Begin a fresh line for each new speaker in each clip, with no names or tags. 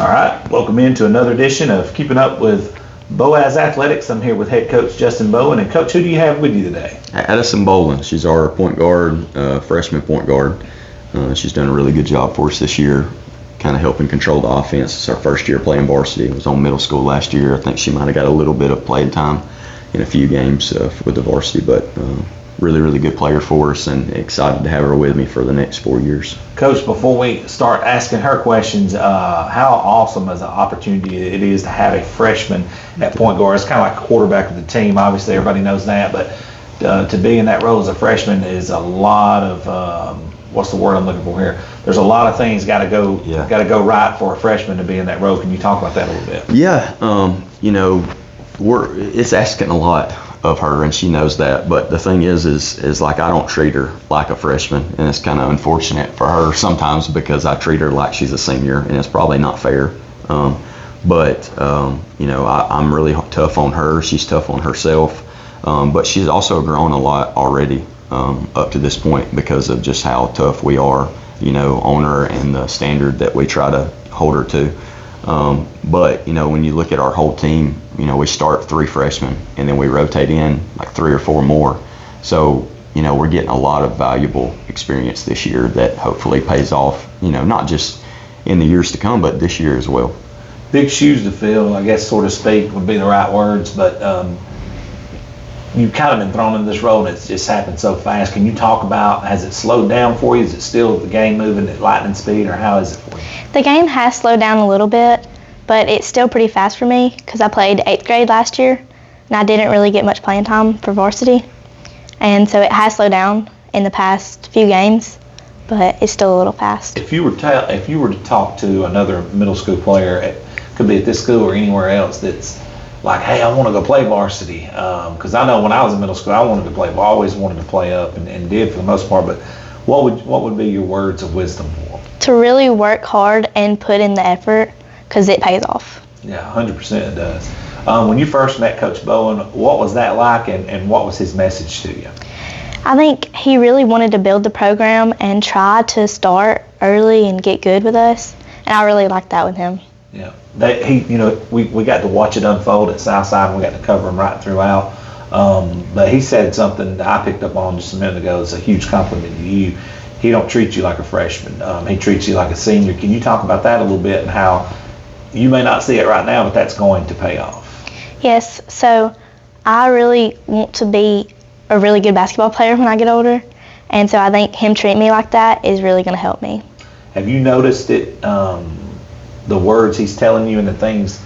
All right, welcome into another edition of Keeping Up with Boaz Athletics. I'm here with head coach Justin Bowen. And coach, who do you have with you today?
Addison Bolin. She's our point guard, freshman point guard. She's done a really good job for us this year, kind of helping control the offense. It's our first year playing varsity. It was on middle school last year. I think she might have got a little bit of playing time in a few games with the varsity, but really good player for us, and excited to have her with me for the next 4 years.
Coach, before we start asking her questions, how awesome as an opportunity it is to have a freshman at point guard. It's kind of like a quarterback of the team. Obviously, everybody knows that, but to be in that role as a freshman is a lot of what's the word I'm looking for here? There's a lot of things got to go right for a freshman to be in that role. Can you talk about that a little bit?
Yeah, it's asking a lot of her, and she knows that. But the thing is like I don't treat her like a freshman, and it's kind of unfortunate for her sometimes because I treat her like she's a senior, and it's probably not fair. I'm really tough on her. She's tough on herself, but she's also grown a lot already up to this point because of just how tough we are, on her and the standard that we try to hold her to. But when you look at our whole team, we start 3 freshmen and then we rotate in like 3 or 4 more. So, we're getting a lot of valuable experience this year that hopefully pays off, not just in the years to come, but this year as well.
Big shoes to fill, I guess, so to speak, would be the right words, but you've kind of been thrown into this role and it's just happened so fast. Can you talk about, has it slowed down for you? Is it still the game moving at lightning speed, or how is it for you?
The game has slowed down a little bit, but it's still pretty fast for me because I played 8th grade last year and I didn't really get much playing time for varsity. And so it has slowed down in the past few games, but it's still a little fast.
If you were to talk to another middle school player, it could be at this school or anywhere else, that's like, hey, I want to go play varsity, because I know when I was in middle school, I always wanted to play up and did for the most part. But what would be your words of wisdom for them?
To really work hard and put in the effort, because it pays off.
Yeah, 100% it does. When you first met Coach Bowen, what was that like, and what was his message to you?
I think he really wanted to build the program and try to start early and get good with us, and I really liked that with him.
Yeah, we got to watch it unfold at Southside, and we got to cover him right throughout. But he said something that I picked up on just a minute ago. It's a huge compliment to you. He don't treat you like a freshman. He treats you like a senior. Can you talk about that a little bit and how you may not see it right now, but that's going to pay off?
Yes, so I really want to be a really good basketball player when I get older, and so I think him treating me like that is really going to help me.
Have you noticed it, the words he's telling you and the things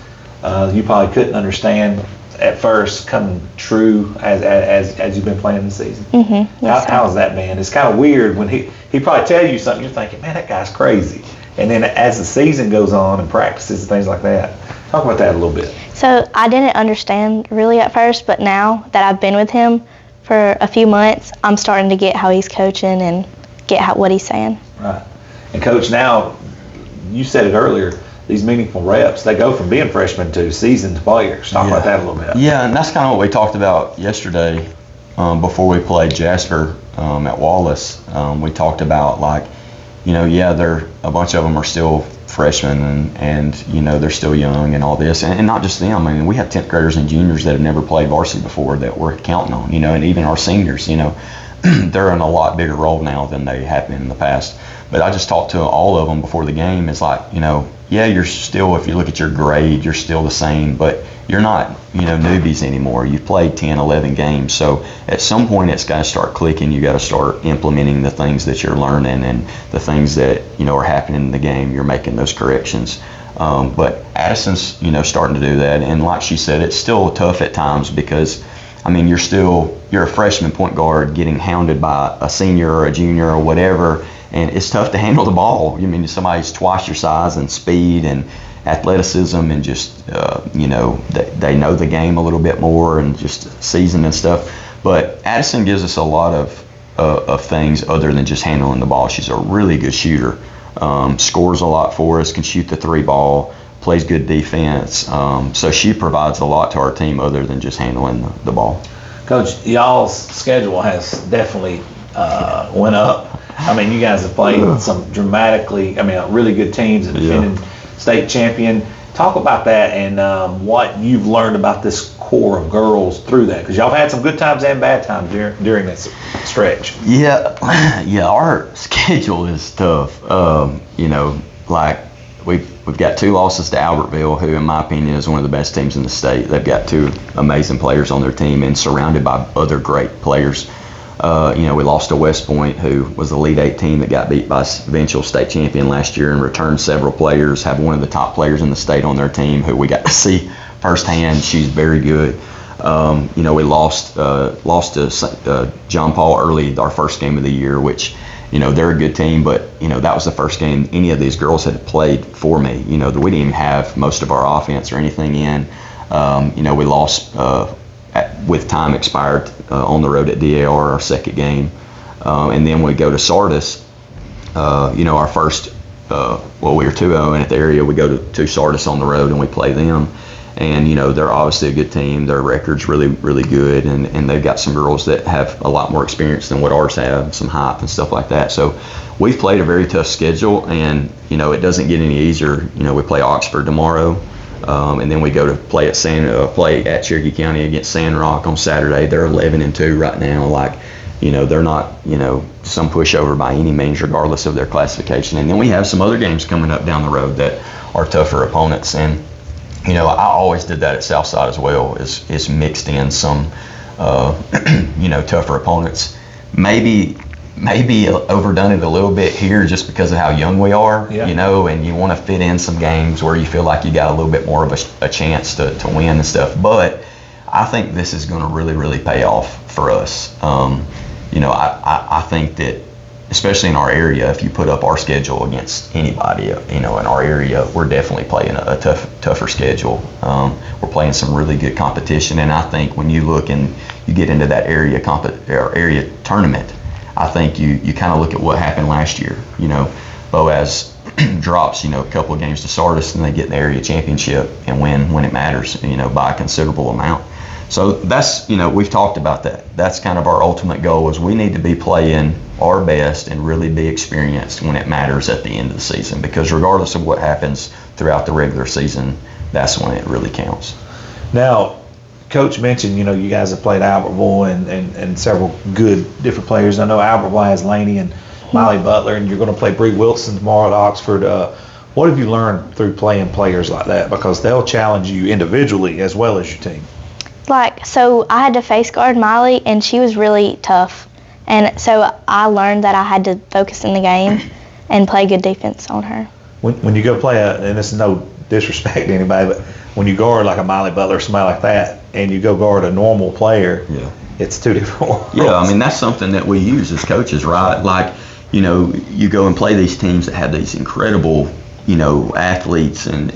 you probably couldn't understand at first come true as you've been playing this season?
Mm-hmm. Yes,
how's that been? It's kind of weird when he probably tell you something, you're thinking, man, that guy's crazy. And then as the season goes on and practices and things like that, talk about that a little bit.
So I didn't understand really at first, but now that I've been with him for a few months, I'm starting to get how he's coaching and get what he's saying.
Right. And Coach, now, you said it earlier, these meaningful reps, they go from being freshmen to seasoned players. Talk about that a little bit.
Yeah, and that's kind of what we talked about yesterday before we played Jasper at Wallace. We talked about, like, they're a bunch of them are still freshmen and they're still young and all this. And not just them. I mean, we have 10th graders and juniors that have never played varsity before that we're counting on, and even our seniors, they're in a lot bigger role now than they have been in the past. But I just talked to all of them before the game. It's like, you're still, if you look at your grade, you're still the same, but you're not, newbies anymore. You've played 10, 11 games. So at some point it's got to start clicking. You got to start implementing the things that you're learning and the things that, are happening in the game. You're making those corrections. But Addison's, starting to do that. And like she said, it's still tough at times because, you're a freshman point guard getting hounded by a senior or a junior or whatever. And it's tough to handle the ball. Somebody's twice your size and speed and athleticism and just, they know the game a little bit more and just seasoned and stuff. But Addison gives us a lot of things other than just handling the ball. She's a really good shooter, scores a lot for us, can shoot the 3 ball, plays good defense. So she provides a lot to our team other than just handling the ball.
Coach, y'all's schedule has definitely went up. I mean, you guys have played some really good teams and defending state champion. Talk about that and what you've learned about this core of girls through that, because y'all have had some good times and bad times during this stretch.
Yeah, our schedule is tough. Like we've got 2 losses to Albertville, who in my opinion is one of the best teams in the state. They've got 2 amazing players on their team and surrounded by other great players. We lost to West Point, who was the Elite 8 team that got beat by eventual state champion last year, and returned several players, have one of the top players in the state on their team who we got to see firsthand. She's very good. We lost to John Paul early, our first game of the year, which, they're a good team, but, that was the first game any of these girls had played for me. We didn't even have most of our offense or anything in. We lost with time expired on the road at DAR, our second game. And then we go to Sardis, our first, we were 2-0 at the area. We go to Sardis on the road and we play them. And, they're obviously a good team. Their record's really, really good. And they've got some girls that have a lot more experience than what ours have, some height and stuff like that. So we've played a very tough schedule, and, it doesn't get any easier. We play Oxford tomorrow. And then we go to play at Cherokee County against Sandrock on Saturday. They're 11-2 right now. They're not, some pushover by any means, regardless of their classification. And then we have some other games coming up down the road that are tougher opponents. And, I always did that at Southside as well, is mixed in some, tougher opponents. Maybe overdone it a little bit here just because of how young we are, and you want to fit in some games where you feel like you got a little bit more of a chance to win and stuff. But I think this is going to really, really pay off for us. I think that, especially in our area, if you put up our schedule against anybody, in our area, we're definitely playing a tougher schedule. We're playing some really good competition, and I think when you look and you get into that area tournament, I think you kind of look at what happened last year. Boaz drops, a couple of games to Sardis, and they get the area championship and win when it matters, by a considerable amount. So that's, we've talked about that. That's kind of our ultimate goal, is we need to be playing our best and really be experienced when it matters at the end of the season, because regardless of what happens throughout the regular season, that's when it really counts.
Now, Coach mentioned, you guys have played Albertville and several good different players. I know Albertville has Laney and Miley Butler, and you're going to play Bree Wilson tomorrow at Oxford. What have you learned through playing players like that? Because they'll challenge you individually as well as your team.
So I had to face guard Miley, and she was really tough. And so I learned that I had to focus in the game and play good defense on her. When
you go play, and this is no disrespect to anybody, but when you guard like a Miley Butler or somebody like that, and you go guard a normal player, it's 2 different worlds. Yeah,
I mean, that's something that we use as coaches, right? You go and play these teams that have these incredible, athletes and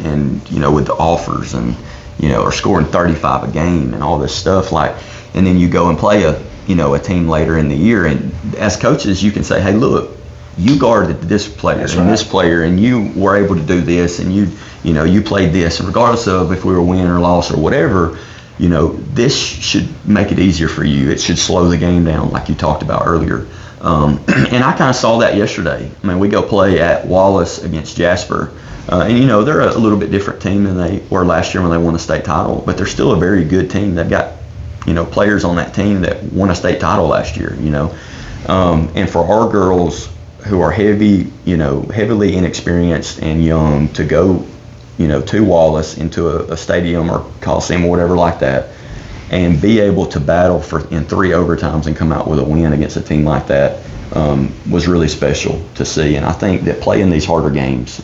with the offers and, are scoring 35 a game and all this stuff, and then you go and play a team later in the year, and as coaches you can say, hey, look, you guarded this player and this player, and you were able to do this, and you played this, and regardless of if we were win or loss or whatever, this should make it easier for you. It should slow the game down, like you talked about earlier. And I kind of saw that yesterday. I mean, we go play at Wallace against Jasper. And, they're a little bit different team than they were last year when they won the state title, but they're still a very good team. They've got, players on that team that won a state title last year, And for our girls who are heavily inexperienced and young to go, to Wallace into a stadium or Coliseum or whatever like that, and be able to battle in 3 overtimes and come out with a win against a team like that was really special to see. And I think that playing these harder games,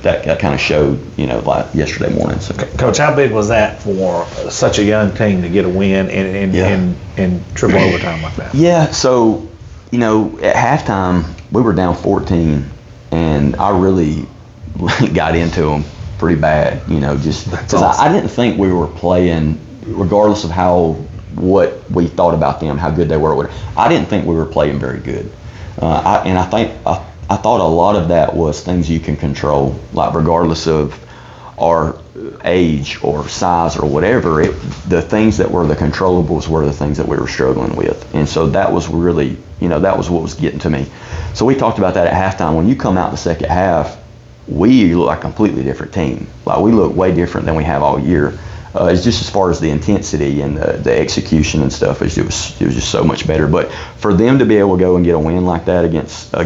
that kind of showed, like yesterday morning. So.
Coach, how big was that for such a young team to get a win in triple overtime like that?
Yeah, so, at halftime, we were down 14, and I really got into them pretty bad, just because awesome. I didn't think we were playing, regardless of what we thought about them, how good they were, whatever. I didn't think we were playing very good. I thought a lot of that was things you can control, like regardless of our age or size or whatever, the things that were the controllables were the things that we were struggling with. And so that was really, that was what was getting to me. So we talked about that at halftime. When you come out in the second half, we look like a completely different team. Like we look way different than we have all year. It's just as far as the intensity and the execution and stuff, it was just so much better. But for them to be able to go and get a win like that against a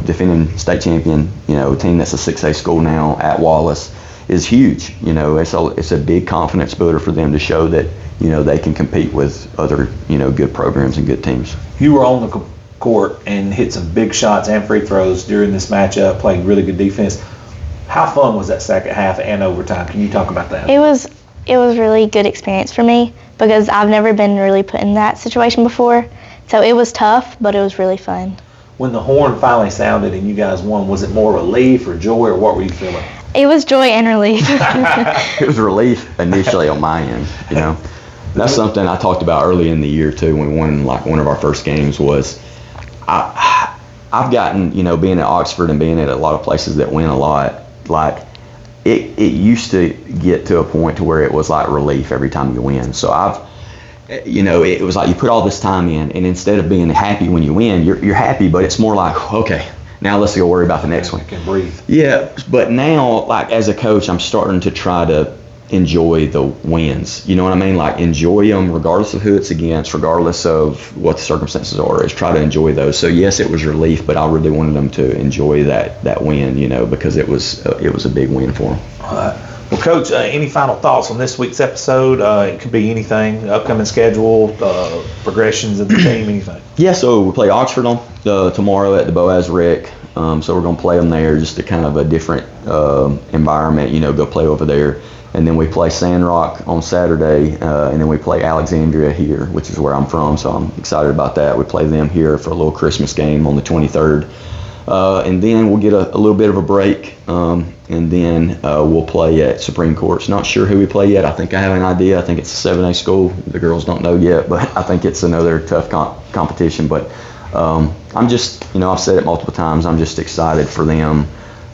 defending state champion, team that's a 6A school now at Wallace is huge. It's a big confidence builder for them to show that they can compete with other good programs and good teams.
You were on the court and hit some big shots and free throws during this matchup, played really good defense. How fun was that second half and overtime? Can you talk about that?
It was really good experience for me because I've never been really put in that situation before. So it was tough, but it was really fun.
When the horn finally sounded and you guys won, was it more relief or joy, or what were you feeling?
It was joy and relief.
It was relief initially on my end, That's something I talked about early in the year too when we won like one of our first games was I've gotten, being at Oxford and being at a lot of places that win a lot, like it used to get to a point to where it was like relief every time you win. So it was like you put all this time in, and instead of being happy when you win, you're happy, but it's more like, okay, now let's go worry about the next one.
You can breathe.
Yeah, but now, like as a coach, I'm starting to try to enjoy the wins. You know what I mean? Like enjoy them regardless of who it's against, regardless of what the circumstances are. Is try to enjoy those. So yes, it was relief, but I really wanted them to enjoy that win. Because it was a big win for them.
All right. Well, Coach, any final thoughts on this week's episode? It could be anything, upcoming schedule, progressions of the team, anything.
Yeah, so we play Oxford on tomorrow at the Boaz Rec. So we're going to play them there, just a kind of a different environment, go play over there. And then we play Sandrock on Saturday, and then we play Alexandria here, which is where I'm from, so I'm excited about that. We play them here for a little Christmas game on the 23rd. And then we'll get a little bit of a break, and then we'll play at Supreme Courts. Not sure who we play yet. I think I have an idea. I think it's a 7A school. The girls don't know yet, but I think it's another tough competition. But I'm just, I've said it multiple times, I'm just excited for them.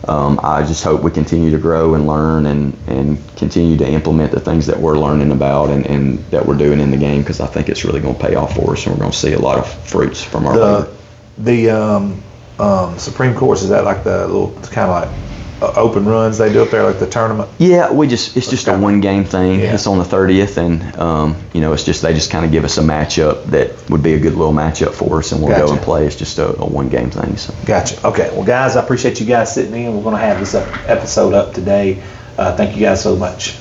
I just hope we continue to grow and learn and continue to implement the things that we're learning about and that we're doing in the game, because I think it's really going to pay off for us, and we're going to see a lot of fruits from our labor.
The Supreme Courts, is that like the little kind of like open runs they do up there, like the tournament?
Yeah, it's just a one game thing.
Yeah.
It's on the 30th, and they just kind of give us a matchup that would be a good little matchup for us, and we'll go and play. It's just a one game thing. So.
Gotcha. Okay. Well, guys, I appreciate you guys sitting in. We're going to have this episode up today. Thank you guys so much.